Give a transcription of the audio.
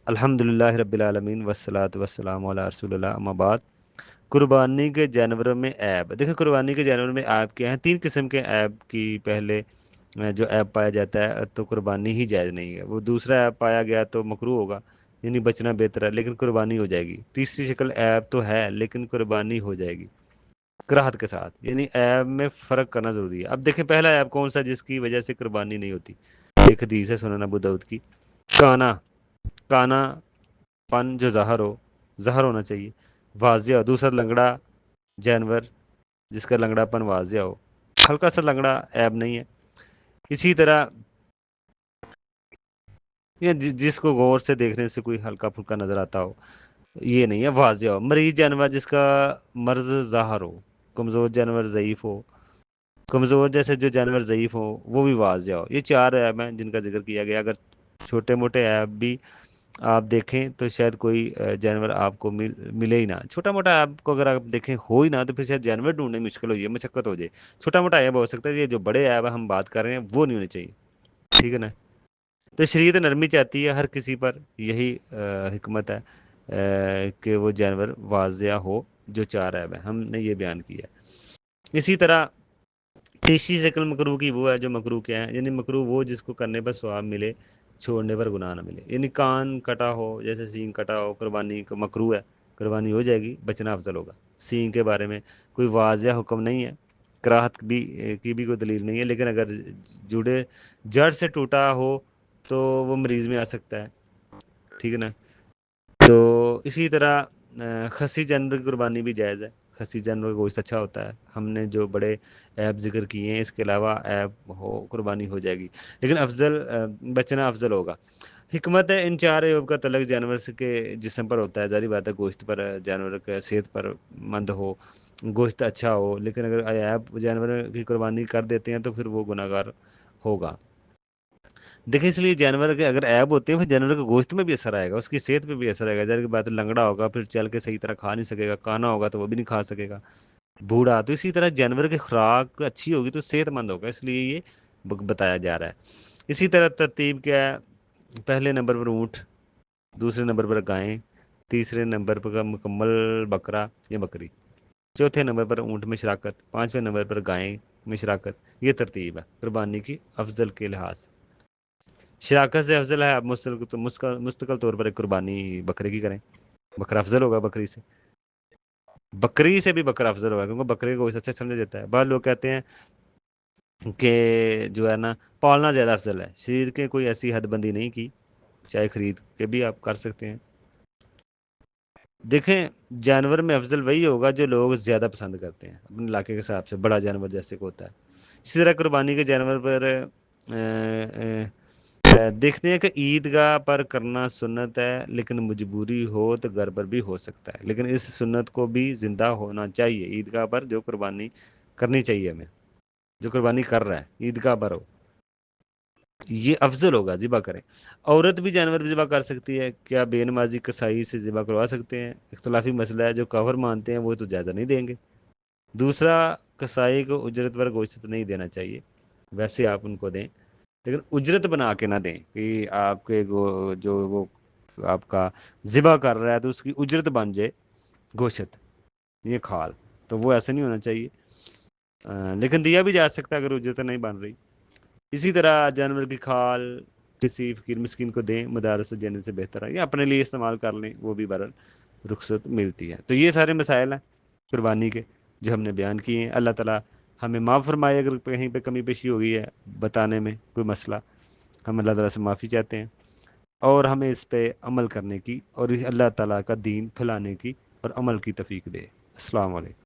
الحمدللہ رب العالمین والصلاۃ والسلام علی رسول اللہ اما بعد۔ قربانی کے جانوروں میں عیب، دیکھیں قربانی کے جانوروں میں عیب کیا ہیں؟ تین قسم کے عیب کی پہلے جو عیب پایا جاتا ہے تو قربانی ہی جائز نہیں ہے، وہ دوسرا عیب پایا گیا تو مکروہ ہوگا، یعنی بچنا بہتر ہے لیکن قربانی ہو جائے گی۔ تیسری شکل عیب تو ہے لیکن قربانی ہو جائے گی کراہت کے ساتھ، یعنی عیب میں فرق کرنا ضروری ہے۔ اب دیکھیں پہلا عیب کون سا جس کی وجہ سے قربانی نہیں ہوتی؟ ایک حدیث ہے سنن ابو داؤد کی، کانا کانا پن جو ظاہر ہونا چاہیے، واضح ہو۔ دوسرا لنگڑا جانور جس کا لنگڑا پن واضح ہو، ہلکا سا لنگڑا عیب نہیں ہے۔ اسی طرح جس کو غور سے دیکھنے سے کوئی ہلکا پھلکا نظر آتا ہو، یہ نہیں ہے، واضح ہو۔ مریض جانور جس کا مرض ظاہر ہو، کمزور جانور ضعیف ہو، کمزور جیسے جو جانور ضعیف ہو وہ بھی واضح ہو۔ یہ چار عیب ہیں جن کا ذکر کیا گیا۔ اگر چھوٹے موٹے عیب بھی آپ دیکھیں تو شاید کوئی جانور آپ کو ملے ہی نہ، چھوٹا موٹا عیب کو اگر آپ دیکھیں ہو ہی نہ تو پھر شاید جانور ڈھونڈنے میں مشکل ہو جائے، مشقت ہو جائے۔ چھوٹا موٹا عیب ہو سکتا ہے، یہ جو بڑے عیب ہم بات کر رہے ہیں وہ نہیں ہونے چاہیے، ٹھیک ہے نا؟ تو شریعت نرمی چاہتی ہے ہر کسی پر، یہی حکمت ہے کہ وہ جانور واضح ہو۔ جو چار عیب ہیں ہم نے یہ بیان کیا ہے۔ اسی طرح تیسری شکل مکروہ کی وہ ہے جو مکروہ کیا ہے، یعنی مکروہ وہ جس کو کرنے پر ثواب ملے، چھوڑنے پر گناہ نہ ملے، یعنی کان کٹا ہو، جیسے سینگ کٹا ہو، قربانی کو مکروہ ہے، قربانی ہو جائے گی، بچنا افضل ہوگا۔ سینگ کے بارے میں کوئی واضح حکم نہیں ہے، کراہت کی بھی کوئی دلیل نہیں ہے، لیکن اگر جڑے جڑ سے ٹوٹا ہو تو وہ مریض میں آ سکتا ہے، ٹھیک ہے نا؟ تو اسی طرح خصی جانور کی قربانی بھی جائز ہے، خصی جانور کا گوشت اچھا ہوتا ہے۔ ہم نے جو بڑے عیب ذکر کیے ہیں اس کے علاوہ عیب ہو قربانی ہو جائے گی، لیکن بچنا افضل ہوگا۔ حکمت ہے ان چار عیوب کا تعلق جانور کے جسم پر ہوتا ہے، ظاہری بات ہے گوشت پر جانور کا صحت پر مند ہو، گوشت اچھا ہو، لیکن اگر عیب جانور کی قربانی کر دیتے ہیں تو پھر وہ گناہ گار ہوگا۔ دیکھیں اس لیے جانور کے اگر عیب ہوتے ہیں پھر جانور کے گوشت میں بھی اثر آئے گا، اس کی صحت پہ بھی اثر آئے گا۔ ظاہر کی بات ہے لنگڑا ہوگا پھر چل کے صحیح طرح کھا نہیں سکے گا، کانا ہوگا تو وہ بھی نہیں کھا سکے گا، بوڑھا۔ تو اسی طرح جانور کی خوراک اچھی ہوگی تو صحت مند ہوگا، اس لیے یہ بتایا جا رہا ہے۔ اسی طرح ترتیب کیا ہے؟ پہلے نمبر پر اونٹ، دوسرے نمبر پر گائیں، تیسرے نمبر پر مکمل بکرا یا بکری، چوتھے نمبر پر اونٹ میں شراکت، پانچویں نمبر پر گائیں میں شراکت۔ یہ ترتیب ہے قربانی کی افضل کے لحاظ سے۔ شراکت سے افضل ہے آپ مستقل طور پر ایک قربانی بکرے کی کریں، بکرا افضل ہوگا بکری سے، بکری سے بھی بکرا افضل ہوگا کیونکہ بکرے کو اچھا سمجھا جاتا ہے۔ بعض لوگ کہتے ہیں کہ جو ہے نا پالنا زیادہ افضل ہے، شریر کے کوئی ایسی حد بندی نہیں کی، چاہے خرید کے بھی آپ کر سکتے ہیں۔ دیکھیں جانور میں افضل وہی ہوگا جو لوگ زیادہ پسند کرتے ہیں اپنے علاقے کے حساب سے، بڑا جانور جیسے کو ہوتا ہے۔ اسی طرح قربانی کے جانور پر دیکھتے ہیں کہ عیدگاہ پر کرنا سنت ہے، لیکن مجبوری ہو تو گھر پر بھی ہو سکتا ہے، لیکن اس سنت کو بھی زندہ ہونا چاہیے۔ عیدگاہ پر جو قربانی کرنی چاہیے ہمیں، جو قربانی کر رہا ہے عیدگاہ پر ہو، یہ افضل ہوگا ذبح کریں۔ عورت بھی جانور ذبح کر سکتی ہے، کیا بے نمازی کسائی سے ذبح کروا سکتے ہیں؟ اختلافی مسئلہ ہے، جو کافر مانتے ہیں وہ تو اجازت نہیں دیں گے۔ دوسرا، کسائی کو اجرت پر گوشت نہیں دینا چاہیے، ویسے آپ ان کو دیں لیکن اجرت بنا کے نہ دیں کہ آپ کے جو وہ آپ کا ذبح کر رہا ہے تو اس کی اجرت بن جائے گوشت، یہ کھال، تو وہ ایسے نہیں ہونا چاہیے۔ لیکن دیا بھی جا سکتا ہے اگر اجرت نہیں بن رہی۔ اسی طرح جانور کی کھال کسی فقیر مسکین کو دیں، مدارس سے دینے سے بہتر ہے، یا اپنے لیے استعمال کر لیں، وہ بھی برل رخصت ملتی ہے۔ تو یہ سارے مسائل ہیں قربانی کے جو ہم نے بیان کیے ہیں۔ اللہ تعالیٰ ہمیں معاف فرمائے اگر کہیں پہ کمی پیشی ہو گئی ہے بتانے میں کوئی مسئلہ، ہم اللہ تعالیٰ سے معافی چاہتے ہیں، اور ہمیں اس پہ عمل کرنے کی اور اللہ تعالیٰ کا دین پھیلانے کی اور عمل کی توفیق دے۔ السلام علیکم۔